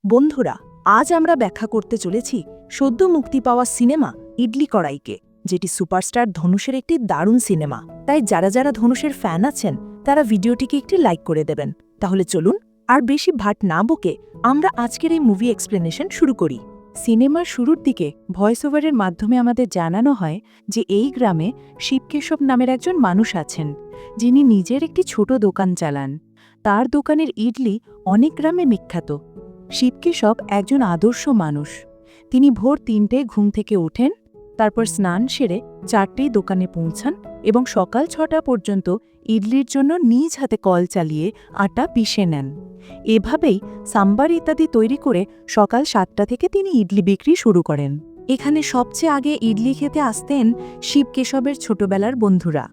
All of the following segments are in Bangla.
বন্ধুরা, আজ আমরা ব্যাখ্যা করতে চলেছি সদ্য মুক্তি পাওয়া সিনেমা ইডলি কড়াইকে, যেটি সুপারস্টার ধনুষের একটি দারুণ সিনেমা। তাই যারা যারা ধনুষের ফ্যান আছেন তারা ভিডিওটিকে একটি লাইক করে দেবেন। তাহলে চলুন আর বেশি ভাট না বকে আমরা আজকের এই মুভি এক্সপ্লেনেশন শুরু করি। সিনেমার শুরুর দিকে ভয়েস ওভারের মাধ্যমে আমাদের জানানো হয় যে এই গ্রামে শিবকেশব নামের একজন মানুষ আছেন, যিনি নিজের একটি ছোট দোকান চালান। তার দোকানের ইডলি অনেক গ্রামে বিখ্যাত। শিবকেশব একজন আদর্শ মানুষ। তিনি ভোর ৩টে ঘুম থেকে ওঠেন, তারপর স্নান সেরে ৪টেই দোকানে পৌঁছান এবং সকাল ৬টা পর্যন্ত ইডলির জন্য নিজ হাতে কল চালিয়ে আটা পিষে নেন। এভাবেই সাম্বার ইত্যাদি তৈরি করে সকাল ৭টা থেকে তিনি ইডলি বিক্রি শুরু করেন। এখানে সবচেয়ে আগে ইডলি খেতে আসতেন শিবকেশবের ছোটবেলার বন্ধুরা।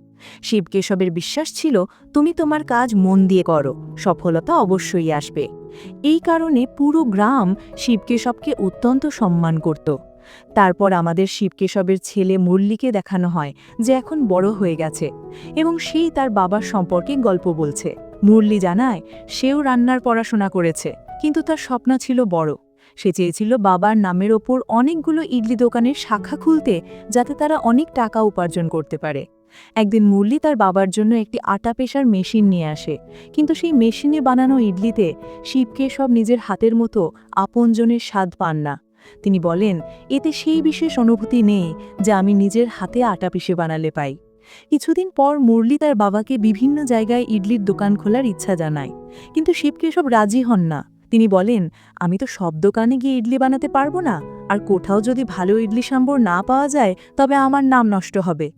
শিবকেশবের বিশ্বাস ছিল, তুমি তোমার কাজ মন দিয়ে করো, সফলতা অবশ্যই আসবে। এই কারণে পুরো গ্রাম শিবকেশবকে অত্যন্ত সম্মান করত। তারপর আমাদের শিবকেশবের ছেলে মুরলীকে দেখানো হয়, যে এখন বড় হয়ে গেছে এবং সেই তার বাবার সম্পর্কে গল্প বলছে। মুরলী জানায় সেও রান্নার পড়াশোনা করেছে, কিন্তু তার স্বপ্ন ছিল বড়। সে চেয়েছিল বাবার নামের ওপর অনেকগুলো ইডলি দোকানের শাখা খুলতে, যাতে তারা অনেক টাকা উপার্জন করতে পারে। একদিন মুরলী তার বাবার জন্য একটি আটা পেশার মেশিন নিয়ে আসে, কিন্তু সেই মেশিনে বানানো ইডলিতে শিবকেশব নিজের হাতের মতো আপনজনের স্বাদ পান না। তিনি বলেন, এতে সেই বিশেষ অনুভূতি নেই যা আমি নিজের হাতে আটা পিষে বানালে পাই। কিছুদিন পর মুরলী তার বাবাকে বিভিন্ন জায়গায় ইডলির দোকান খোলার ইচ্ছা জানায়, কিন্তু শিবকেশব রাজি হন না। তিনি বলেন, আমি তো সব দোকানে গিয়ে ইডলি বানাতে পারবো না, আর কোথাও যদি ভালো ইডলি সাম্বর না পাওয়া যায় তবে আমার নাম নষ্ট হবে।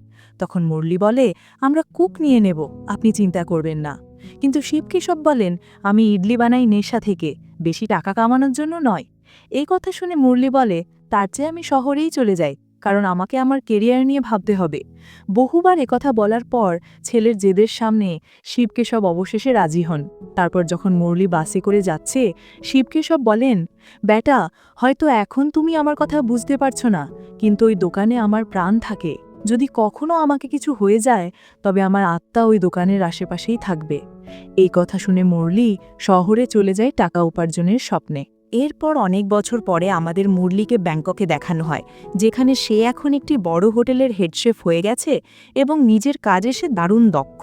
তখন মুরলী বলে, আমরা কুক নিয়ে নেব, আপনি চিন্তা করবেন না। কিন্তু শিবকেশব বলেন, আমি ইডলি বানাই নেশা থেকে, বেশি টাকা কামানোর জন্য নয়। এই কথা শুনে মুরলী বলে, তার চেয়ে আমি শহরেই চলে যাই, কারণ আমাকে আমার কেরিয়ার নিয়ে ভাবতে হবে। বহুবার একথা বলার পর ছেলের জেদের সামনে শিবকেশব অবশেষে রাজি হন। তারপর যখন মুরলী বাসে করে যাচ্ছে, শিবকেশব বলেন, বেটা, হয়তো এখন তুমি আমার কথা বুঝতে পারছো না, কিন্তু ওই দোকানে আমার প্রাণ থাকে। যদি কখনো আমাকে কিছু হয়ে যায় তবে আমার আত্মা ওই দোকানের আশেপাশেই থাকবে। এই কথা শুনে মুরলী শহরে চলে যায় টাকা উপার্জনের স্বপ্নে। এরপর অনেক বছর পরে আমাদের মুরলীকে ব্যাংককে দেখানো হয়, যেখানে সে এখন একটি বড় হোটেলের হেডশেফ হয়ে গেছে এবং নিজের কাজে সে দারুণ দক্ষ।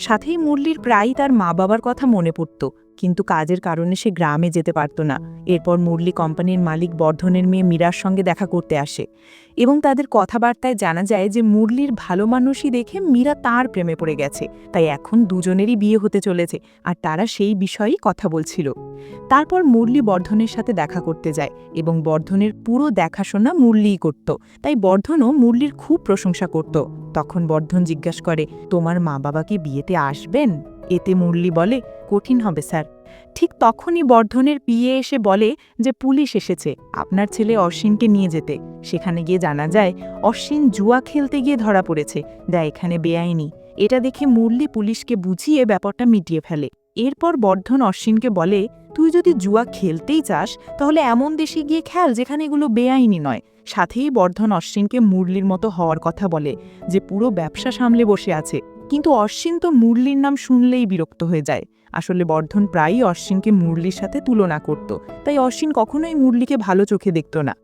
সাথেই মুরলীর প্রায়ই তার মা বাবার কথা মনে পড়ত, কিন্তু কাজের কারণে সে গ্রামে যেতে পারত না। এরপর মুরলী কোম্পানির মালিক বর্ধনের মেয়ে মীরার সঙ্গে দেখা করতে আসে এবং তাদের কথাবার্তায় জানা যায় যে মুরলীর ভালো মানুষই দেখে মীরা তার প্রেমে পড়ে গেছে। তাই এখন দুজনেরই বিয়ে হতে চলেছে, আর তারা সেই বিষয়েই কথা বলছিল। তারপর মুরলী বর্ধনের সাথে দেখা করতে যায় এবং বর্ধনের পুরো দেখাশোনা মুরলীই করত। তাই বর্ধনও মুরলীর খুব প্রশংসা করত। তখন বর্ধন জিজ্ঞাসা করে, তোমার মা বাবা কি বিয়েতে আসবেন? এতে মুরলী বলে, কঠিন হবে স্যার। ঠিক তখনই বর্ধনের পিএ এসে বলে যে পুলিশ এসেছে আপনার ছেলে অশ্বিনকে নিয়ে যেতে। সেখানে গিয়ে জানা যায় অশ্বিন জুয়া খেলতে গিয়ে ধরা পড়েছে, যা এখানে বেআইনি। এটা দেখে মুরলী পুলিশকে বুঝিয়ে ব্যাপারটা মিটিয়ে ফেলে। এরপর বর্ধন অশ্বিনকে বলে, তুই যদি জুয়া খেলতেই চাস তাহলে এমন দেশে গিয়ে খেল যেখানে এগুলো বেআইনি নয়। সাথেই বর্ধন অশ্বিনকে মুরলীর মতো হওয়ার কথা বলে, যে পুরো ব্যবসা সামলে বসে আছে। কিন্তু অশ্বিন তো মুরলীর নাম শুনলেই বিরক্ত হয়ে যায়। আসলে বর্ধন প্রায়ই অশ্বিনকে মুরলীর সাথে তুলনা করত, তাই অশ্বিন কখনোই মুরলীকে ভালো চোখে দেখত না।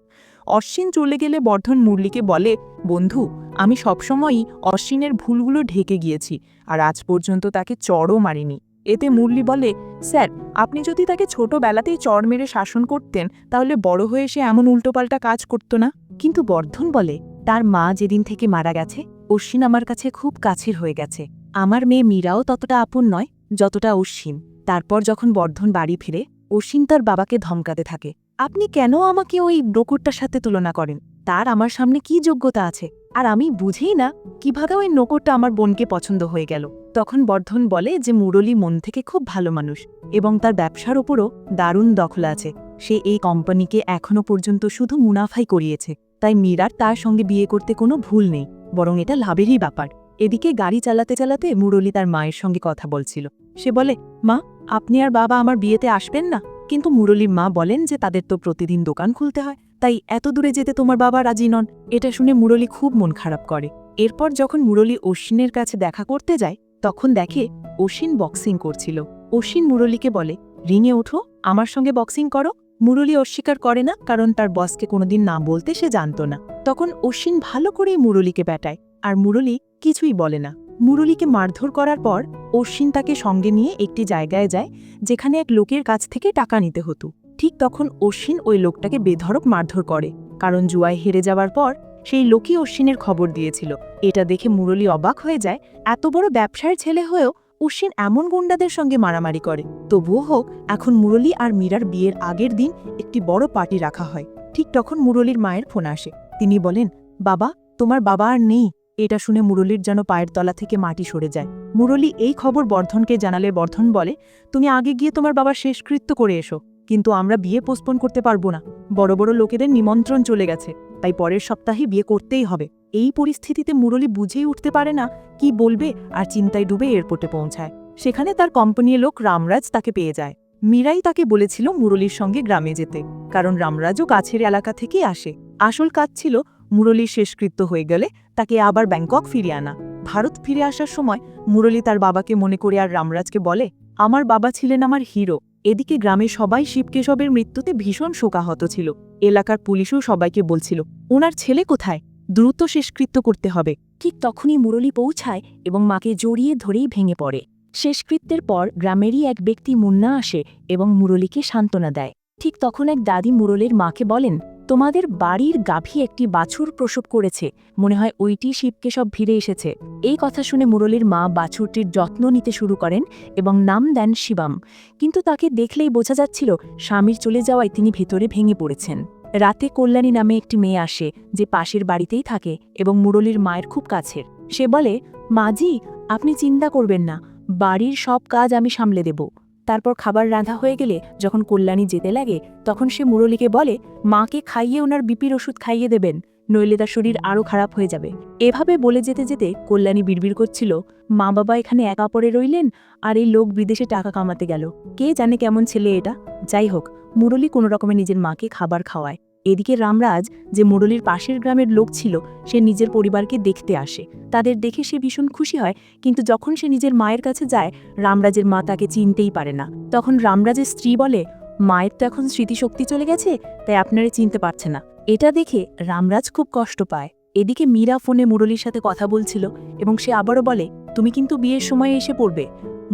অশ্বিন চলে গেলে বর্ধন মুরলীকে বলে, বন্ধু, আমি সবসময়ই অশ্বিনের ভুলগুলো ঢেকে গিয়েছি, আর আজ পর্যন্ত তাকে চড়ও মারিনি। এতে মুরলী বলে, স্যার, আপনি যদি তাকে ছোটবেলাতেই চড় মেরে শাসন করতেন তাহলে বড় হয়ে সে এমন উল্টোপাল্টা কাজ করত না। কিন্তু বর্ধন বলে, তার মা যেদিন থেকে মারা গেছে অশ্বিন আমার কাছে খুব কাছের হয়ে গেছে। আমার মেয়ে মীরাও ততটা আপন নয় যতটা অশ্বিন। তারপর যখন বর্ধন বাড়ি ফিরে, অশ্বিন তার বাবাকে ধমকাতে থাকে, আপনি কেন আমাকে ওই নকুরটার সাথে তুলনা করেন? তার আমার সামনে কি যোগ্যতা আছে? আর আমি বুঝেই না কিভাবে ওই নকুরটা আমার বোনকে পছন্দ হয়ে গেল। তখন বর্ধন বলে যে মুরলী মন থেকে খুব ভালো মানুষ এবং তার ব্যবসার ওপরও দারুণ দখল আছে। সে এই কোম্পানিকে এখনো পর্যন্ত শুধু মুনাফাই করিয়েছে, তাই মীরার তার সঙ্গে বিয়ে করতে কোনো ভুল নেই, বরং এটা লাভেরই ব্যাপার। এদিকে গাড়ি চালাতে চালাতে মুরলী তার মায়ের সঙ্গে কথা বলছিল। সে বলে, মা, আপনি আর বাবা আমার বিয়েতে আসবেন না? কিন্তু মুরলীর মা বলেন যে তাদের তো প্রতিদিন দোকান খুলতে হয়, তাই এত দূরে যেতে তোমার বাবা রাজি নন। এটা শুনে মুরলী খুব মন খারাপ করে। এরপর যখন মুরলী অশ্বিনের কাছে দেখা করতে যায় তখন দেখে অশ্বিন বক্সিং করছিল। অশ্বিন মুরলীকে বলে, রিংয়ে ওঠো, আমার সঙ্গে বক্সিং করো। মুরলী অস্বীকার করে না, কারণ তার বসকে কোনোদিন না বলতে সে জানত না। তখন অশ্বিন ভালো করেই মুরলীকে পেটায়, আর মুরলী কিছুই বলে না। মুরলীকে মারধর করার পর অশ্বিন তাকে সঙ্গে নিয়ে একটি জায়গায় যায় যেখানে এক লোকের কাছ থেকে টাকা নিতে হতো। ঠিক তখন অশ্বিন ওই লোকটাকে বেধড়ক মারধর করে, কারণ জুয়ায় হেরে যাওয়ার পর সেই লোকই অশ্বিনের খবর দিয়েছিল। এটা দেখে মুরলী অবাক হয়ে যায়, এত বড় ব্যবসার ছেলে হয়েও অশ্বিন এমন গুন্ডাদের সঙ্গে মারামারি করে। তবুও হোক, এখন মুরলী আর মীরার বিয়ের আগের দিন একটি বড় পার্টি রাখা হয়। ঠিক তখন মুরলীর মায়ের ফোন আসে। তিনি বলেন, বাবা, তোমার বাবা আর নেই। এটা শুনে মুরলীর যেন পায়ের তলা থেকে মাটি সরে যায়। মুরলী এই খবর বর্ধনকে জানালে বর্ধন বলে, তুমি আগে গিয়ে তোমার বাবার শেষকৃত্য করে এসো, কিন্তু আমরা বিয়ে পোস্টপোন করতে পারবো না। বড় বড় লোকেদের নিমন্ত্রণ চলে গেছে, তাই পরের সপ্তাহে বিয়ে করতেই হবে। এই পরিস্থিতিতে মুরলী বুঝেই উঠতে পারে না কি বলবে, আর চিন্তায় ডুবে এয়ারপোর্টে পৌঁছায়। সেখানে তার কোম্পানির লোক রামরাজ তাকে পেয়ে যায়। মীরাই তাকে বলেছিল মুরলীর সঙ্গে গ্রামে যেতে, কারণ রামরাজও কাছের এলাকা থেকেই আসে। আসল কাজ ছিল মুরলীর শেষকৃত্য হয়ে গেলে তাকে আবার ব্যাংকক ফিরে আনা। ভারত ফিরে আসার সময় মুরলী তার বাবাকে মনে করে আর রামরাজকে বলে, আমার বাবা ছিলেন আমার হিরো। এদিকে গ্রামে সবাই শিবকেশবের মৃত্যুতে ভীষণ শোকাহত ছিল। এলাকার পুলিশও সবাইকে বলছিল, ওনার ছেলে কোথায়, দ্রুত শেষকৃত্য করতে হবে। ঠিক তখনই মুরলী পৌঁছায় এবং মাকে জড়িয়ে ধরেই ভেঙে পড়ে। শেষকৃত্যের পর গ্রামেরই এক ব্যক্তি মুন্না আসে এবং মুরলীকে সান্ত্বনা দেয়। ঠিক তখন এক দাদি মুরলীর মাকে বলেন, তোমাদের বাড়ির গাভী একটি বাছুর প্রসব করেছে, মনে হয় ওইটি শিবকেশব ফিরে এসেছে। এই কথা শুনে মুরলীর মা বাছুরটির যত্ন নিতে শুরু করেন এবং নাম দেন শিবম। কিন্তু তাকে দেখলেই বোঝা যাচ্ছিল স্বামীর চলে যাওয়ায় তিনি ভেতরে ভেঙে পড়েছেন। রাতে কল্যাণী নামে একটি মেয়ে আসে, যে পাশের বাড়িতেই থাকে এবং মুরলীর মায়ের খুব কাছের। সে বলে, মাজি, আপনি চিন্তা করবেন না, বাড়ির সব কাজ আমি সামলে দেব। তারপর খাবার রাঁধা হয়ে গেলে যখন কল্যাণী যেতে লাগে, তখন সে মুরলীকে বলে, মাকে খাইয়ে ওনার বিপির ওষুধ খাইয়ে দেবেন, নইলে তার শরীর আরও খারাপ হয়ে যাবে। এভাবে বলে যেতে যেতে কল্যাণী বিড়বিড় করছিল, মা বাবা এখানে একা পড়ে রইলেন, আর এই লোক বিদেশে টাকা কামাতে গেল। কে জানে কেমন ছেলে এটা। যাই হোক, মুরলী কোনো রকমে নিজের মাকে খাবার খাওয়ায়। এদিকে রামরাজ, যে মুরলীর পাশের গ্রামের লোক ছিল, সে নিজের পরিবারকে দেখতে আসে। তাদের দেখে সে ভীষণ খুশি হয়, কিন্তু যখন সে নিজের মায়ের কাছে যায়, রামরাজের মা তাকে চিনতেই পারে না। তখন রামরাজের স্ত্রী বলে, মায়ের তো এখন স্মৃতিশক্তি চলে গেছে, তাই আপনারা চিনতে পারছে না। এটা দেখে রামরাজ খুব কষ্ট পায়। এদিকে মীরা ফোনে মুরলীর সাথে কথা বলছিল এবং সে আবারও বলে, তুমি কিন্তু বিয়ের সময় এসে পড়বে।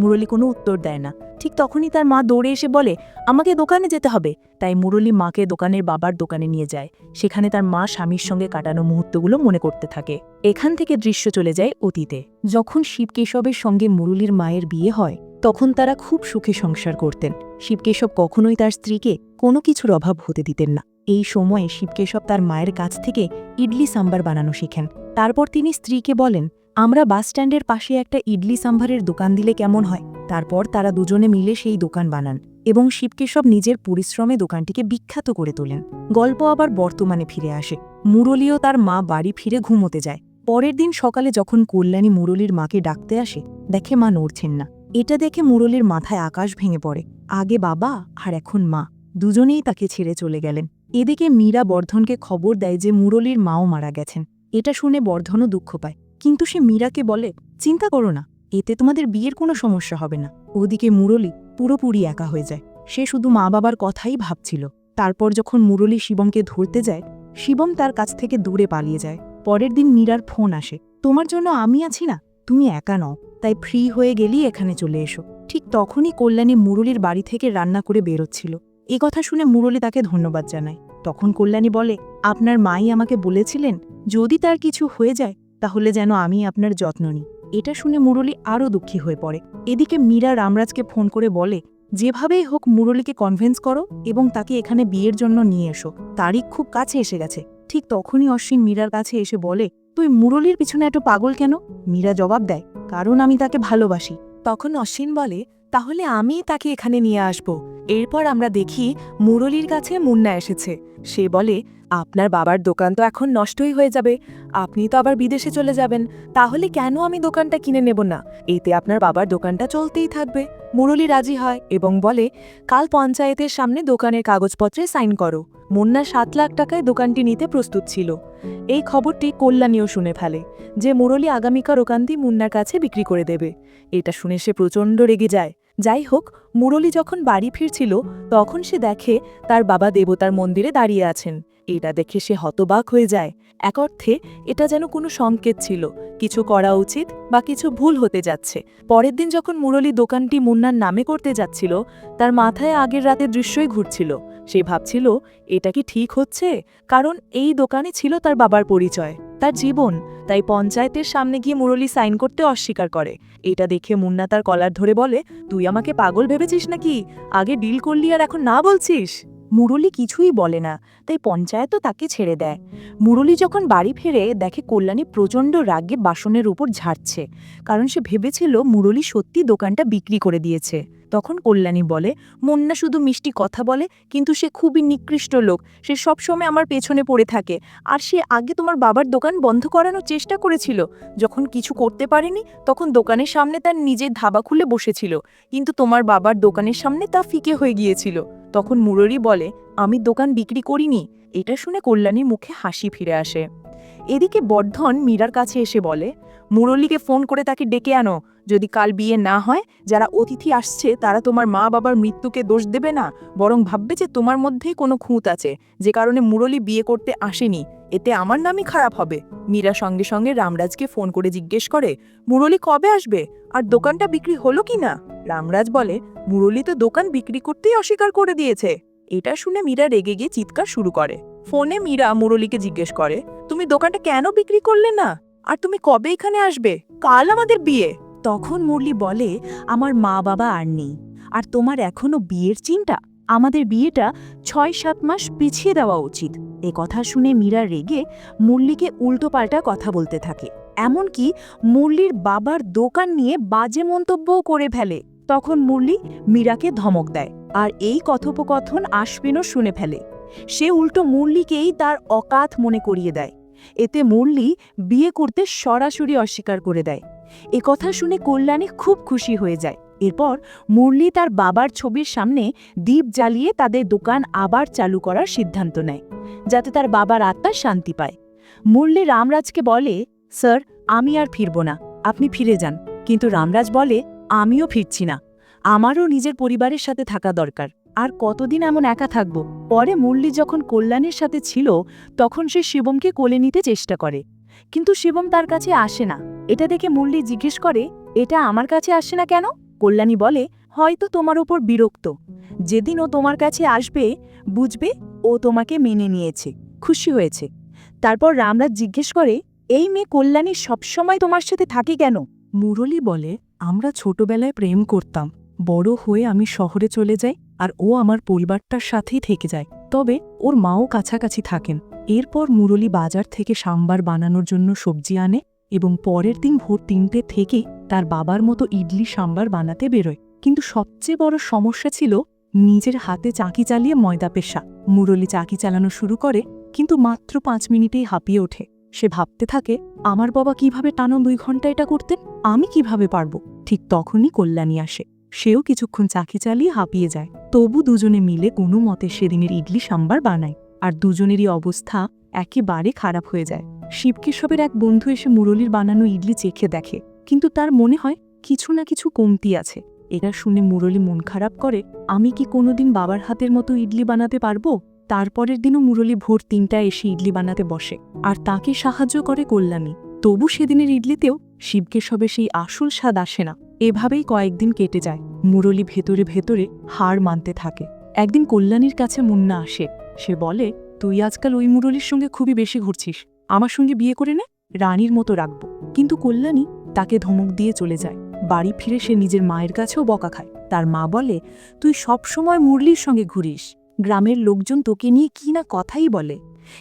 মুরলী কোনো উত্তর দেয় না। ঠিক তখনই তার মা দৌড়ে এসে বলে, আমাকে দোকানে যেতে হবে। তাই মুরলী মাকে দোকানের বাবার দোকানে নিয়ে যায়। সেখানে তার মা স্বামীর সঙ্গে কাটানো মুহূর্তগুলো মনে করতে থাকে। এখান থেকে দৃশ্য চলে যায় অতীতে। যখন শিবকেশবের সঙ্গে মুরলীর মায়ের বিয়ে হয়, তখন তারা খুব সুখে সংসার করতেন। শিবকেশব কখনোই তার স্ত্রীকে কোনো কিছুর অভাব হতে দিতেন না। এই সময়ে শিবকেশব তার মায়ের কাছ থেকে ইডলি সাম্বার বানানো শিখেন। তারপর তিনি স্ত্রীকে বলেন, আমরা বাসস্ট্যান্ডের পাশে একটা ইডলি সাম্ভারের দোকান দিলে কেমন হয়। তারপর তারা দুজনে মিলে সেই দোকান বানান এবং শিবকেশব নিজের পরিশ্রমে দোকানটিকে বিখ্যাত করে তোলেন। গল্প আবার বর্তমানে ফিরে আসে। মুরলীও তার মা বাড়ি ফিরে ঘুমোতে যায়। পরের দিন সকালে যখন কল্যাণী মুরলীর মাকে ডাকতে আসে, দেখে মা নড়ছেন না। এটা দেখে মুরলীর মাথায় আকাশ ভেঙে পড়ে। আগে বাবা আর এখন মা, দুজনেই তাকে ছেড়ে চলে গেলেন। এদিকে মীরা বর্ধনকে খবর দেয় যে মুরলীর মাও মারা গেছেন। এটা শুনে বর্ধনও দুঃখ পায়, কিন্তু সে মীরাকে বলে, চিন্তা করো না, এতে তোমাদের বিয়ের কোনো সমস্যা হবে না। ওদিকে মুরলী পুরোপুরি একা হয়ে যায়। সে শুধু মা বাবার কথাই ভাবছিল। তারপর যখন মুরলী শিবমকে ধরতে যায়, শিবম তার কাছ থেকে দূরে পালিয়ে যায়। পরের দিন মীরার ফোন আসে, তোমার জন্য আমি আছি না, তুমি একা নও, তাই ফ্রি হয়ে গেলেই এখানে চলে এসো। ঠিক তখনই কল্যাণী মুরলীর বাড়ি থেকে রান্না করে বেরোচ্ছিল। এ কথা শুনে মুরলী তাকে ধন্যবাদ জানায়। তখন কল্যাণী বলে, আপনার মাই আমাকে বলেছিলেন যদি তার কিছু হয়ে যায় তাহলে যেন আমি আপনার যত্ন নিই। এটা শুনে মুরলী আরও দুঃখী হয়ে পড়ে। এদিকে মীরা রামরাজকে ফোন করে বলে, যেভাবেই হোক মুরলীকে কনভিন্স করো এবং তাকে এখানে বিয়ের জন্য নিয়ে এসো, তারিখ খুব কাছে এসে গেছে। ঠিক তখনই অশ্বিন মীরার কাছে এসে বলে, তুই মুরলীর পিছনে এত পাগল কেন? মীরা জবাব দেয়, কারণ আমি তাকে ভালোবাসি। তখন অশ্বিন বলে, তাহলে আমি তাকে এখানে নিয়ে আসব। এরপর আমরা দেখি মুরলীর কাছে মুন্না এসেছে। সে বলে, আপনার বাবার দোকান তো এখন নষ্টই হয়ে যাবে, আপনি তো আবার বিদেশে চলে যাবেন, তাহলে কেন আমি দোকানটা কিনে নেব না? এতে আপনার বাবার দোকানটা চলতেই থাকবে। মুরলী রাজি হয় এবং বলে, কাল পঞ্চায়েতের সামনে দোকানের কাগজপত্রে সাইন করো। মুন্না 7 লাখ টাকায় দোকানটি নিতে প্রস্তুত ছিল। এই খবরটি কল্যাণীও শুনে ফেলে যে মুরলী আগামীকাল দোকানটি মুন্নার কাছে বিক্রি করে দেবে। এটা শুনে সে প্রচণ্ড রেগে যায়। যাই হোক, মুরলী যখন বাড়ি ফিরছিল তখন সে দেখে তার বাবা দেবতার মন্দিরে দাঁড়িয়ে আছেন। এটা দেখে সে হতবাক হয়ে যায়। এক অর্থে এটা যেন কোনো সংকেত ছিল, কিছু করা উচিত বা কিছু ভুল হতে যাচ্ছে। পরের দিন যখন মুরলী দোকানটি মুন্নার নামে করতে যাচ্ছিল, তার মাথায় আগের রাতের দৃশ্যই ঘুরছিল। সে ভাবছিল, এটা কি ঠিক হচ্ছে? কারণ এই দোকানে ছিল তার বাবার পরিচয়, তার জীবন। তাই পঞ্চায়েতের সামনে গিয়ে মুরলী সাইন করতে অস্বীকার করে। এটা দেখে মুন্না তার কলার ধরে বলে, তুই আমাকে পাগল ভেবেছিস নাকি? আগে ডিল করলি আর এখন না বলছিস? মুরলী কিছুই বলে না, তাই পঞ্চায়েতও তাকে ছেড়ে দেয়। মুরলী যখন বাড়ি ফেরে দেখে কল্যাণী প্রচণ্ড রাগে বাসনের উপর ঝাড়ছে, কারণ সে ভেবেছিল মুরলী সত্যি দোকানটা বিক্রি করে দিয়েছে। তখন কল্যাণী বলে, মুন্না শুধু মিষ্টি কথা বলে, কিন্তু সে খুবই নিকৃষ্ট লোক। সে সবসময় আমার পেছনে পড়ে থাকে। আর সে আগে তোমার বাবার দোকান বন্ধ করানোর চেষ্টা করেছিল। যখন কিছু করতে পারেনি তখন দোকানের সামনে তার নিজের ধাবা খুলে বসেছিল, কিন্তু তোমার বাবার দোকানের সামনে তা ফিকে হয়ে গিয়েছিল। তখন মুরলী বলে, আমি দোকান বিক্রি করিনি। এটা শুনে কল্যাণীর মুখে হাসি ফিরে আসে। এদিকে বর্ধন মীরার কাছে এসে বলে, মুরলীকে ফোন করে তাকে ডেকে আনো। যদি কাল বিয়ে না হয়, যারা অতিথি আসছে তারা তোমার মা বাবার মৃত্যুকে দোষ দেবে না, বরং ভাববে যে তোমার মধ্যেই কোনো খুঁত আছে, যে কারণে মুরলী বিয়ে করতে আসেনি। এতে আমার নামই খারাপ হবে। মীরা সঙ্গে সঙ্গে রামরাজকে ফোন করে জিজ্ঞেস করে, মুরলী কবে আসবে আর দোকানটা বিক্রি হলো কি না? রামরাজ বলে, মুরলী তো দোকান বিক্রি করতেই অস্বীকার করে দিয়েছে। এটা শুনে মীরা রেগে গিয়ে চিৎকার শুরু করে। ফোনে মীরা মুরলীকে জিজ্ঞেস করে, তুমি দোকানটা কেন বিক্রি করলে না? আর তুমি কবে এখানে আসবে? কাল আমাদের বিয়ে। তখন মুরলী বলে, আমার মা বাবা আর নেই, আর তোমার এখনো বিয়ের চিন্তা? আমাদের বিয়েটা ৬-৭ মাস পিছিয়ে দেওয়া উচিত। এ কথা শুনে মীরা রেগে মুরলীকে উল্টোপাল্টা কথা বলতে থাকে, এমনকি মুরলীর বাবার দোকান নিয়ে বাজে মন্তব্যও করে ফেলে। তখন মুরলী মীরাকে ধমক দেয়, আর এই কথোপকথন আশ্বিনও শুনে ফেলে। সে উল্টো মুরলীকেই তার অকাত মনে করিয়ে দেয়। এতে মুরলী বিয়ে করতে সরাসরি অস্বীকার করে দেয়। এ কথা শুনে কল্যাণী খুব খুশি হয়ে যায়। এরপর মুরলী তার বাবার ছবির সামনে দীপ জ্বালিয়ে তাদের দোকান আবার চালু করার সিদ্ধান্ত নেয়, যাতে তার বাবার আত্মা শান্তি পায়। মুরলী রামরাজকে বলে, স্যার, আমি আর ফিরব না, আপনি ফিরে যান। কিন্তু রামরাজ বলে, আমিও ফিরছি না, আমারও নিজের পরিবারের সাথে থাকা দরকার। আর কতদিন এমন একা থাকব? পরে মুরলী যখন কল্যাণীর সাথে ছিল তখন সে শিবমকে কোলে নিতে চেষ্টা করে, কিন্তু শিবম তার কাছে আসে না। এটা দেখে মুরলী জিজ্ঞেস করে, এটা আমার কাছে আসে না কেন? কল্যাণী বলে, হয়তো তোমার ওপর বিরক্ত। যেদিন ও তোমার কাছে আসবে বুঝবে ও তোমাকে মেনে নিয়েছে, খুশি হয়েছে। তারপর রামরাজ জিজ্ঞেস করে, এই মেয়ে কল্যাণী সবসময় তোমার সাথে থাকে কেন? মুরলী বলে, আমরা ছোটবেলায় প্রেম করতাম, বড় হয়ে আমি শহরে চলে যাই আর ও আমার পরিবারটার সাথেই থেকে যায়, তবে ওর মাও কাছাকাছি থাকেন। এরপর মুরলী বাজার থেকে সাম্বার বানানোর জন্য সবজি আনে এবং পরের দিন ভোর ৩টে থেকে তার বাবার মতো ইডলি সাম্বার বানাতে বেরোয়। কিন্তু সবচেয়ে বড় সমস্যা ছিল নিজের হাতে চাকি চালিয়ে ময়দা পেশা। মুরলী চাকি চালানো শুরু করে, কিন্তু মাত্র ৫ মিনিটেই হাঁপিয়ে ওঠে। সে ভাবতে থাকে, আমার বাবা কিভাবে টানা ২ ঘন্টা এটা করতেন, আমি কিভাবে পারবো? ঠিক তখনই কল্যাণী আসে। সেও কিছুক্ষণ চাকি চালিয়ে হাঁপিয়ে যায়। তবু দুজনে মিলে কোনো মতে সেদিনের ইডলি সাম্বার বানায়, আর দুজনেরই অবস্থা একেবারে খারাপ হয়ে যায়। শিবকেশবের এক বন্ধু এসে মুরলীর বানানো ইডলি চেখে দেখে, কিন্তু তার মনে হয় কিছু না কিছু কমতি আছে। এটা শুনে মুরলী মন খারাপ করে, আমি কি কোনোদিন বাবার হাতের মতো ইডলি বানাতে পারবো? তারপরের দিনও মুরলী ভোর ৩টায় এসে ইডলি বানাতে বসে, আর তাকে সাহায্য করে কল্যাণী। তবু সেদিনের ইডলিতেও শিবকেশবে সেই আসল স্বাদ আসে না। এভাবেই কয়েকদিন কেটে যায়। মুরলী ভেতরে ভেতরে হার মানতে থাকে। একদিন কল্যাণীর কাছে মুন্না আসে। সে বলে, তুই আজকাল ওই মুরলীর সঙ্গে খুবই বেশি ঘুরছিস, আমার সঙ্গে বিয়ে করে নে, রানীর মতো রাখবো। কিন্তু কল্যাণী তাকে ধমক দিয়ে চলে যায়। বাড়ি ফিরে সে নিজের মায়ের কাছেও বকা খায়। তার মা বলে, তুই সবসময় মুরলীর সঙ্গে ঘুরিস, গ্রামের লোকজন তোকে নিয়ে কি না কথাই বলে।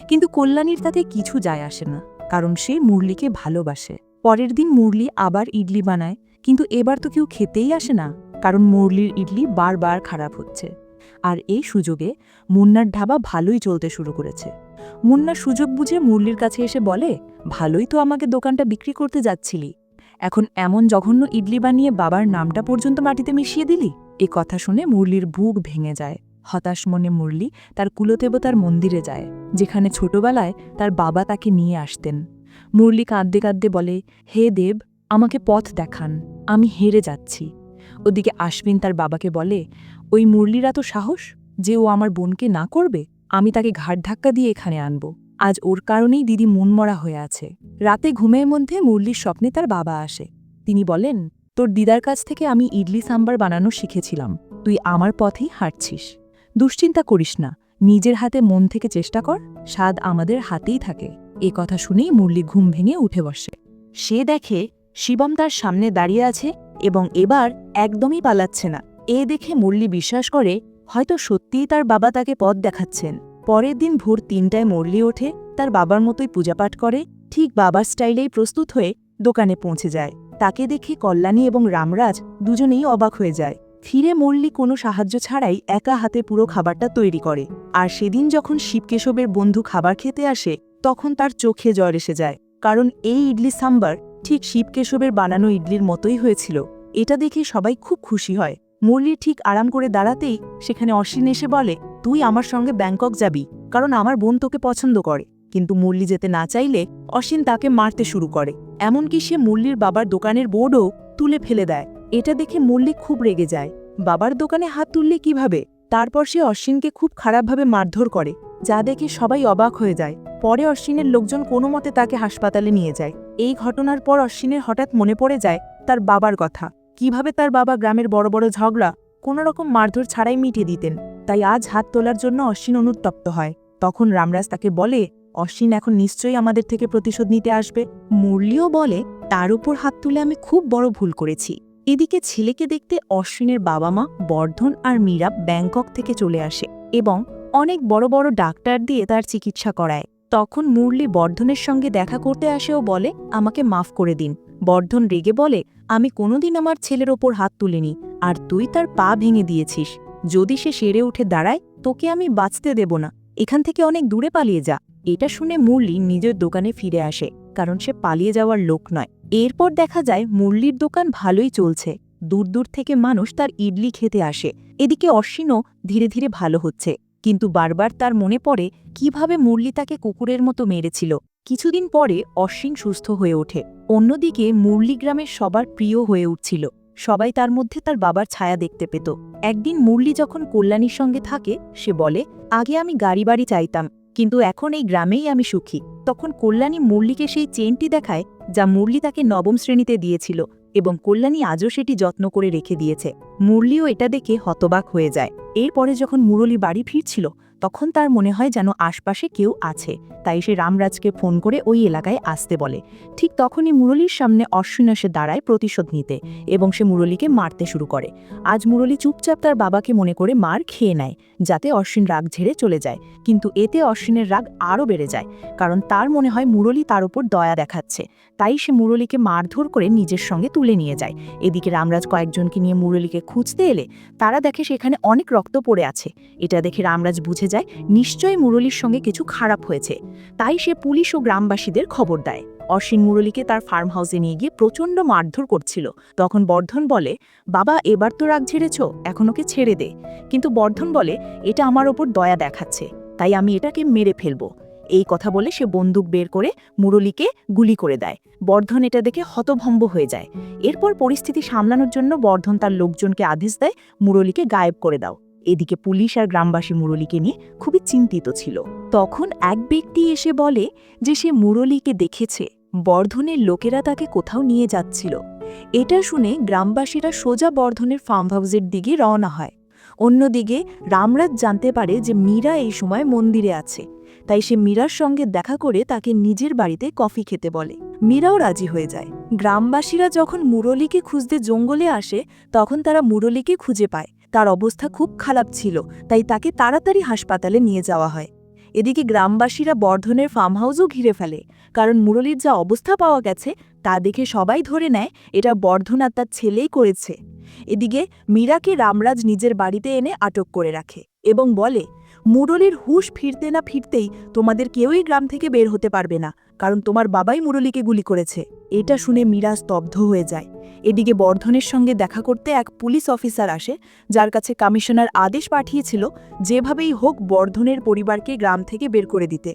কিন্তু কল্যাণীর তাতে কিছু যায় আসে না, কারণ সে মুরলীকে ভালোবাসে। পরের দিন মুরলী আবার ইডলি বানায়, কিন্তু এবার তো কেউ খেতেই আসে না, কারণ মুরলীর ইডলি বারবার খারাপ হচ্ছে। আর এই সুযোগে মুন্নার ধাবা ভালোই চলতে শুরু করেছে। মুন্না সুযোগ বুঝে মুরলীর কাছে এসে বলে, ভালোই তো আমাকে দোকানটা বিক্রি করতে যাচ্ছিলি, এখন এমন জঘন্য ইডলি বানিয়ে বাবার নামটা পর্যন্ত মাটিতে মিশিয়ে দিলি। এ কথা শুনে মুরলীর বুক ভেঙে যায়। হতাশ মনে মুরলী তার কুলদেবতার মন্দিরে যায়, যেখানে ছোটবেলায় তার বাবা তাকে নিয়ে আসতেন। মুরলী কাঁদতে কাঁদতে বলে, হে দেব, আমাকে পথ দেখান, আমি হেরে যাচ্ছি। ওদিকে আশ্বিন তার বাবাকে বলে, ওই মুরলির এত সাহস যে ও আমার বোনকে না করবে, আমি তাকে ঘাট ধাক্কা দিয়ে এখানে আনব। আজ ওর কারণেই দিদি মনমরা হয়ে আছে। রাতে ঘুমের মধ্যে মুরলির স্বপ্নে তার বাবা আসে। তিনি বলেন, তোর দিদার কাছ থেকে আমি ইডলি সাম্বার বানানো শিখেছিলাম, তুই আমার পথেই হাঁটছিস। দুশ্চিন্তা করিস না, নিজের হাতে মন থেকে চেষ্টা কর, স্বাদ আমাদের হাতেই থাকে। এ কথা শুনেই মুরলি ঘুম ভেঙে উঠে বসে। সে দেখে শিবম তার সামনে দাঁড়িয়ে আছে এবং এবার একদমই পালাচ্ছে না। এ দেখে মুরলি বিশ্বাস করে হয়তো সত্যিই তার বাবা তাকে পথ দেখাচ্ছেন। পরের দিন ভোর ৩টায় মুরলি ওঠে, তার বাবার মতোই পূজাপাঠ করে, ঠিক বাবার স্টাইলেই প্রস্তুত হয়ে দোকানে পৌঁছে যায়। তাকে দেখে কল্যাণী এবং রামরাজ দুজনেই অবাক হয়ে যায়। ফিরে মুরলি কোনো সাহায্য ছাড়াই একা হাতে পুরো খাবারটা তৈরি করে। আর সেদিন যখন শিবকেশবের বন্ধু খাবার খেতে আসে তখন তার চোখে জল এসে যায়, কারণ এই ইডলি সাম্বার ঠিক শিবকেশবের বানানো ইডলির মতোই হয়েছিল। এটা দেখে সবাই খুব খুশি হয়। মুরলি ঠিক আরাম করে দাঁড়াতেই সেখানে অশ্বিন এসে বলে, তুই আমার সঙ্গে ব্যাংকক যাবি, কারণ আমার বোন তোকে পছন্দ করে। কিন্তু মুরলি যেতে না চাইলে অশ্বিন তাকে মারতে শুরু করে, এমনকি সে মুরলির বাবার দোকানের বোর্ডও তুলে ফেলে দেয়। এটা দেখে মুরলি খুব রেগে যায়, বাবার দোকানে হাত তুললে কিভাবে। তারপর সে অশ্বিনকে খুব খারাপভাবে মারধর করে, যা দেখে সবাই অবাক হয়ে যায়। পরে অশ্বিনের লোকজন কোনো মতে তাকে হাসপাতালে নিয়ে যায়। এই ঘটনার পর অশ্বিনের হঠাৎ মনে পড়ে যায় তার বাবার কথা, কিভাবে তার বাবা গ্রামের বড় বড় ঝগড়া কোনোরকম মারধর ছাড়াই মিটিয়ে দিতেন। তাই আজ হাত তোলার জন্য অশ্বিন অনুতপ্ত হয়। তখন রামরাজ তাকে বলে, অশ্বিন এখন নিশ্চয়ই আমাদের থেকে প্রতিশোধ নিতে আসবে। মুরলিও বলে, তার উপর হাত তুলে আমি খুব বড় ভুল করেছি। এদিকে ছেলেকে দেখতে অশ্বিনের বাবা মা বর্ধন আর মীরা ব্যাংকক থেকে চলে আসে এবং অনেক বড় বড় ডাক্তার দিয়ে তার চিকিৎসা করায়। তখন মুরলি বর্ধনের সঙ্গে দেখা করতে আসে ও বলে, আমাকে মাফ করে দিন। বর্ধন রেগে বলে, আমি কোনোদিন আমার ছেলের ওপর হাত তুলিনি, আর তুই তার পা ভেঙে দিয়েছিস। যদি সে সেরে উঠে দাঁড়ায় তোকে আমি বাঁচতে দেব না, এখান থেকে অনেক দূরে পালিয়ে যা। এটা শুনে মুরলি নিজের দোকানে ফিরে আসে, কারণ সে পালিয়ে যাওয়ার লোক নয়। এরপর দেখা যায় মুরলির দোকান ভালোই চলছে, দূর দূর থেকে মানুষ তার ইডলি খেতে আসে। এদিকে অশ্বিনও ধীরে ধীরে ভালো হচ্ছে, কিন্তু বারবার তার মনে পড়ে কিভাবে মুরলি তাকে কুকুরের মতো মেরেছিল। কিছুদিন পরে অশ্বিন সুস্থ হয়ে ওঠে। অন্যদিকে মুরলি গ্রামের সবার প্রিয় হয়ে উঠছিল, সবাই তার মধ্যে তার বাবার ছায়া দেখতে পেত। একদিন মুরলি যখন কল্যাণীর সঙ্গে থাকে, সে বলে, আগে আমি গাড়ি বাড়ি চাইতাম, কিন্তু এখন এই গ্রামেই আমি সুখী। তখন কল্যাণী মুরলিকে সেই চেনটি দেখায় যা মুরলি তাকে নবম শ্রেণীতে দিয়েছিল, এবং কল্যাণী আজও সেটি যত্ন করে রেখে দিয়েছে। মুরলিও এটা দেখে হতবাক হয়ে যায়। এরপরে যখন মুরলি বাড়ি ফিরছিল তখন তার মনে হয় যেন আশপাশে কেউ আছে, তাই সে রামরাজকে ফোন করে ওই এলাকায় আসতে বলে। ঠিক তখনই মুরলির সামনে অশ্বিন এসে দাঁড়ায় প্রতিশোধ নিতে, এবং সে মুরলিকে মারতে শুরু করে। আজ মুরলি চুপচাপ তার বাবাকে মনে করে মার খেয়ে নেয়, যাতে অশ্বিন রাগ ঝেড়ে চলে যায়। কিন্তু এতে অশ্বিনের রাগ আরও বেড়ে যায়, কারণ তার মনে হয় মুরলি তার উপর দয়া দেখাচ্ছে। তাই সে মুরলিকে মারধর করে নিজের সঙ্গে তুলে নিয়ে যায়। এদিকে রামরাজ কয়েকজনকে নিয়ে মুরলিকে খুঁজতে এলে তারা দেখে সেখানে অনেক রক্ত পড়ে আছে। এটা দেখে রামরাজ বুঝে যায় নিশ্চয়ই মুরলির সঙ্গে কিছু খারাপ হয়েছে, তাই সে পুলিশ ও গ্রামবাসীদের খবর দেয়। অশ্বিন মুরলিকে তার ফার্ম হাউসে নিয়ে গিয়ে প্রচণ্ড মারধর করছিল। তখন বর্ধন বলে, বাবা এবার তো রাগ ঝেড়েছ, এখন ওকে ছেড়ে দে। কিন্তু বর্ধন বলে, এটা আমার ওপর দয়া দেখাচ্ছে, তাই আমি এটাকে মেরে ফেলবো। এই কথা বলে সে বন্দুক বের করে মুরলিকে গুলি করে দেয়। বর্ধন এটা দেখে হতভম্ব হয়ে যায়। এরপর পরিস্থিতি সামলানোর জন্য বর্ধন তার লোকজনকে আদেশ দেয়, মুরলিকে গায়েব করে দাও। এদিকে পুলিশ আর গ্রামবাসী মুরলিকে নিয়ে খুবই চিন্তিত ছিল। তখন এক ব্যক্তি এসে বলে যে সে মুরলিকে দেখেছে, বর্ধনের লোকেরা তাকে কোথাও নিয়ে যাচ্ছিল। এটা শুনে গ্রামবাসীরা সোজা বর্ধনের ফার্ম হাউসের দিকে রওনা হয়। অন্যদিকে রামরাজ জানতে পারে যে মীরা এই সময় মন্দিরে আছে, তাই সে মীরার সঙ্গে দেখা করে তাকে নিজের বাড়িতে কফি খেতে বলে। মীরাও রাজি হয়ে যায়। গ্রামবাসীরা যখন মুরলিকে খুঁজতে জঙ্গলে আসে তখন তারা মুরলিকে খুঁজে পায়। তার অবস্থা খুব খারাপ ছিল, তাই তাকে তাড়াতাড়ি হাসপাতালে নিয়ে যাওয়া হয়। এদিকে গ্রামবাসীরা বর্ধনের ফার্ম হাউসও ঘিরে ফেলে, কারণ মুরলির যা অবস্থা পাওয়া গেছে তা দেখে সবাই ধরে নেয় এটা বর্ধন আর তার ছেলেই করেছে। এদিকে মীরাকে রামরাজ নিজের বাড়িতে এনে আটক করে রাখে এবং বলে, মুরলির হুঁশ ফিরতে না ফিরতেই তোমাদের কেউই গ্রাম থেকে বের হতে পারবে না, কারণ তোমার বাবাই মুরলিকে গুলি করেছে। এটা শুনে মীরা স্তব্ধ হয়ে যায়। এদিকে বর্ধনের সঙ্গে দেখা করতে এক পুলিশ অফিসার আসে, যার কাছে কমিশনার আদেশ পাঠিয়েছিল যেভাবেই হোক বর্ধনের পরিবারকে গ্রাম থেকে বের করে দিতে।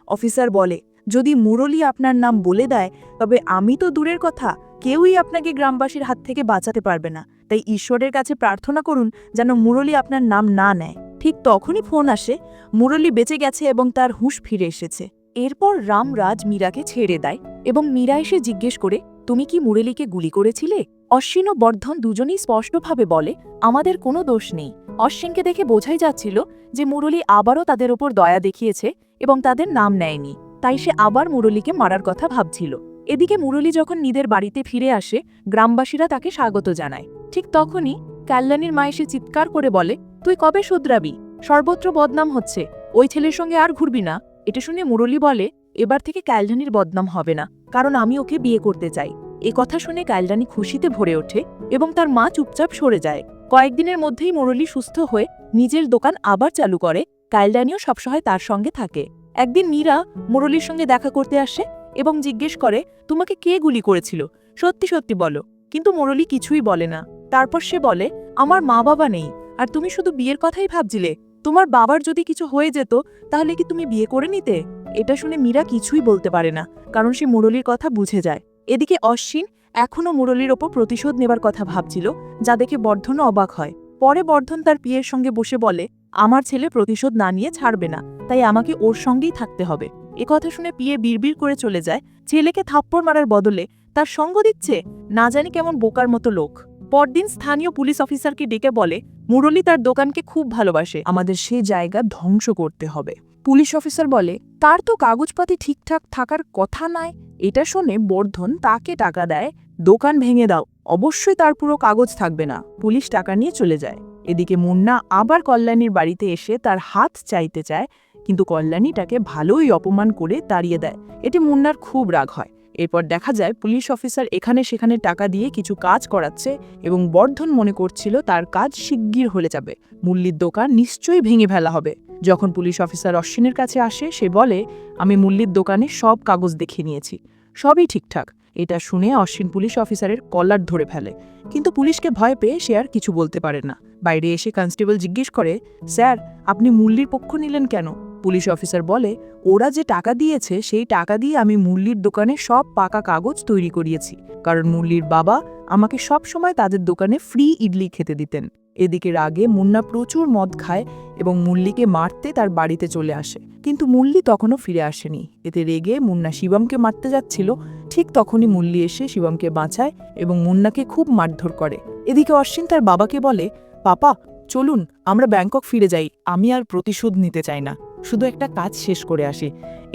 অফিসার বলে, যদি মুরলি আপনার নাম বলে দেয় তবে আমি তো দূরের কথা, কেউই আপনাকে গ্রামবাসীর হাত থেকে বাঁচাতে পারবে না। তাই ঈশ্বরের কাছে প্রার্থনা করুন যেন মুরলী আপনার নাম না নেয়। ঠিক তখনই ফোন আসে, মুরলী বেঁচে গেছে এবং তার হুঁশ ফিরে এসেছে। এরপর রামরাজ মীরাকে ছেড়ে দেয় এবং মীরা এসে জিজ্ঞেস করে, তুমি কি মুরলীকে গুলি করেছিলে? অশ্বিন ও বর্ধন দুজনেই স্পষ্টভাবে বলে, আমাদের কোনো দোষ নেই। অশ্বিনকে দেখে বোঝাই যাচ্ছিল যে মুরলী আবারও তাদের ওপর দয়া দেখিয়েছে এবং তাদের নাম নেয়নি, তাই সে আবার মুরলীকে মারার কথা ভাবছিল। এদিকে মুরলী যখন নিজের বাড়িতে ফিরে আসে, গ্রামবাসীরা তাকে স্বাগত জানায়। ঠিক তখনই কল্যাণীর মা এসে চিৎকার করে বলে, তুই কবে শুধরাবি? সর্বত্র বদনাম হচ্ছে, ওই ছেলের সঙ্গে আর ঘুরবি না। এটা শুনে মুরলী বলে, এবার থেকে কল্যাণীর বদনাম হবে না, কারণ আমি ওকে বিয়ে করতে চাই। এ কথা শুনে কল্যাণী খুশিতে ভরে ওঠে এবং তার মা চুপচাপ সরে যায়। কয়েকদিনের মধ্যেই মুরলী সুস্থ হয়ে নিজের দোকান আবার চালু করে। কল্যাণীও সবসময় তার সঙ্গে থাকে। একদিন মীরা মুরলীর সঙ্গে দেখা করতে আসে এবং জিজ্ঞেস করে, তোমাকে কে গুলি করেছিল? সত্যি সত্যি বলো। কিন্তু মুরলী কিছুই বলে না। তারপর সে বলে, আমার মা বাবা নেই, আর তুমি শুধু বিয়ের কথাই ভাবছিলে। তোমার বাবার যদি কিছু হয়ে যেত তাহলে কি তুমি বিয়ে করে নিতে? এটা শুনে মীরা কিছুই বলতে পারে না, কারণ সে মুরলীর কথা বুঝে যায়। এদিকে অশ্বিন এখনও মুরলীর ওপর প্রতিশোধ নেবার কথা ভাবছিল, যা দেখে বর্ধনও অবাক হয়। পরে বর্ধন তার পিয়ের সঙ্গে বসে বলে, আমার ছেলে প্রতিশোধ না নিয়ে ছাড়বে না, তাই আমাকে ওর সঙ্গেই থাকতে হবে। কথা শুনে পিয়ে বিড়বিড় করে চলে যায়। ছেলেকে থাপ্পড় মারার বদলে তার সঙ্গ দিচ্ছে, না জানি কেমন বোকার মতো লোক। পরদিন স্থানীয় পুলিশ অফিসারকে ডেকে বলে, মুরলী তার দোকানকে খুব ভালোবাসে, আমাদের সে জায়গা ধ্বংস করতে হবে। পুলিশ অফিসার বলে, তার তো কাগজপাতি ঠিকঠাক থাকার কথা নয়। এটা শুনে বর্ধন তাকে টাকা দেয়, দোকান ভেঙে দাও, অবশ্যই তার পুরো কাগজ থাকবে না। পুলিশ টাকা নিয়ে চলে যায়। এদিকে মুন্না আবার কল্যাণীর বাড়িতে এসে তার হাত চাইতে চায়, কিন্তু কল্যাণী তাকে ভালোই অপমান করে তাড়িয়ে দেয়। এতে মুন্নার খুব রাগ হয়। এরপর দেখা যায় পুলিশ অফিসার এখানে সেখানে টাকা দিয়ে কিছু কাজ করাচ্ছে এবং বর্ধন মনে করছিল তার কাজ শিগগির হয়ে যাবে, মুরলীর দোকান নিশ্চয়ই ভেঙে ফেলা হবে। যখন পুলিশ অফিসার অশ্বিনের কাছে আসে, সে বলে, আমি মুরলীর দোকানে সব কাগজ দেখে নিয়েছি, সবই ঠিকঠাক। এটা শুনে অশ্বিন পুলিশ অফিসারের কলার ধরে ফেলে, কিন্তু পুলিশকে ভয় পেয়ে সে আর কিছু বলতে পারে না। বাইরে এসে কনস্টেবল জিজ্ঞেস করে, স্যার আপনি মুরলীর পক্ষ নিলেন কেন? পুলিশ অফিসার বলে, ওরা যে টাকা দিয়েছে সেই টাকা দিয়ে আমি মুরলীর দোকানে সব পাকা কাগজ তৈরি করিয়েছি, কারণ মুরলীর বাবা আমাকে সব সময় তাদের দোকানে ফ্রি ইডলি খেতে দিতেন। এদিকে রাগে মুন্না প্রচুর মদ খায় এবং মুরলীকে মারতে তার বাড়িতে চলে আসে, কিন্তু মুরলী তখনও ফিরে আসেনি। এতে রেগে মুন্না শিবমকে মারতে যাচ্ছিল, ঠিক তখনই মুরলী এসে শিবমকে বাঁচায় এবং মুন্নাকে খুব মারধর করে। এদিকে অশ্বিন তার বাবাকে বলে, পাপা চলুন আমরা ব্যাংকক ফিরে যাই, আমি আর প্রতিশোধ নিতে চাই না, শুধু একটা কাজ শেষ করে আসি।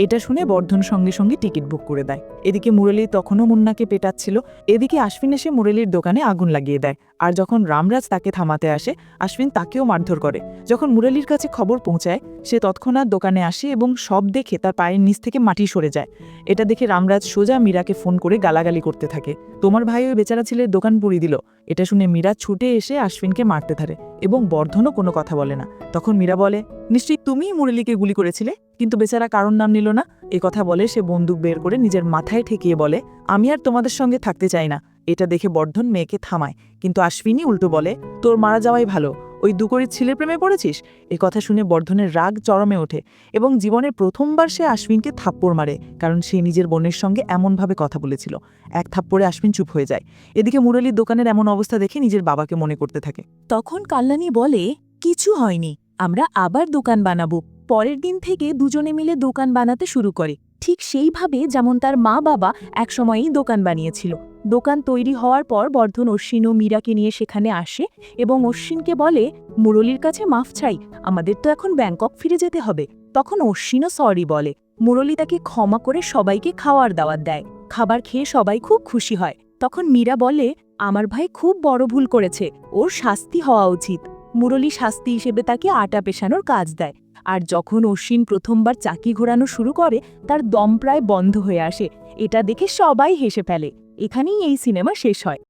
এটা শুনে বর্ধন সঙ্গে সঙ্গে টিকিট বুক করে দেয়। এদিকে মুরলী তখনও মুন্নাকে পেটাচ্ছিল। এদিকে আশ্বিন এসে মুরলীর দোকানে আগুন লাগিয়ে দেয়, আর যখন রামরাজ তাকে থামাতে আসে, আশ্বিন তাকেও মারধর করে। যখন মুরলীর কাছে খবর পৌঁছায়, সে তৎক্ষণাৎ দোকানে আসে এবং সব দেখে তার পায়ের নিচ থেকে মাটি সরে যায়। এটা দেখে রামরাজ সোজা মীরাকে ফোন করে গালাগালি করতে থাকে, তোমার ভাই ওই বেচারা ছেলের দোকান পুড়িয়ে দিল। এটা শুনে মীরা ছুটে এসে আশ্বিনকে মারতে ধরে এবং বর্ধনও কোনো কথা বলে না। তখন মীরা বলে, নিশ্চয়ই তুমিই মুরলীকে গুলি করেছিলে, কিন্তু বেচারা কারণ নাম নিল না। কথা বলে সে বন্দুক বের করে নিজের মাথায় ঠেকিয়ে বলে, আমি আর তোমাদের সঙ্গে থাকতে চাই না। এটা দেখে বর্ধন মেয়েকে থামায়, কিন্তু আশ্বিনী উল্টো বলে, তোর মারা যাওয়াই ভালো, ওই দুকরির ছেলের প্রেমে পড়েছিস। কথা শুনে বর্ধনের রাগ চরমে ওঠে এবং জীবনের প্রথমবার সে আশ্বিনকে থাপ্পড় মারে, কারণ সে নিজের বোনের সঙ্গে এমনভাবে কথা বলেছিল। এক থাপ্পড়ে আশ্বিন চুপ হয়ে যায়। এদিকে মুরলীর দোকানের এমন অবস্থা দেখে নিজের বাবাকে মনে করতে থাকে। তখন কল্যাণী বলে, কিছু হয়নি, আমরা আবার দোকান বানাবো। পরের দিন থেকে দুজনে মিলে দোকান বানাতে শুরু করে, ঠিক সেইভাবে যেমন তার মা বাবা একসময়ই দোকান বানিয়েছিল। দোকান তৈরি হওয়ার পর বর্ধন অশ্বিন ও মীরাকে নিয়ে সেখানে আসে এবং অশ্বিনকে বলে, মুরলীর কাছে মাফ চাই, আমাদের তো এখন ব্যাংকক ফিরে যেতে হবে। তখন অশ্বিনও সরি বলে। মুরলী তাকে ক্ষমা করে সবাইকে খাওয়ার দাওয়াত দেয়। খাবার খেয়ে সবাই খুব খুশি হয়। তখন মীরা বলে, আমার ভাই খুব বড় ভুল করেছে, ওর শাস্তি হওয়া উচিত। মুরলী শাস্তি হিসেবে তাকে আটা পেশানোর কাজ দেয়। আর যখন অশ্বিন প্রথমবার চাকি ঘোরানো শুরু করে, তার দম প্রায় বন্ধ হয়ে আসে। এটা দেখে সবাই হেসে ফেলে। এখানেই এই সিনেমা শেষ হয়।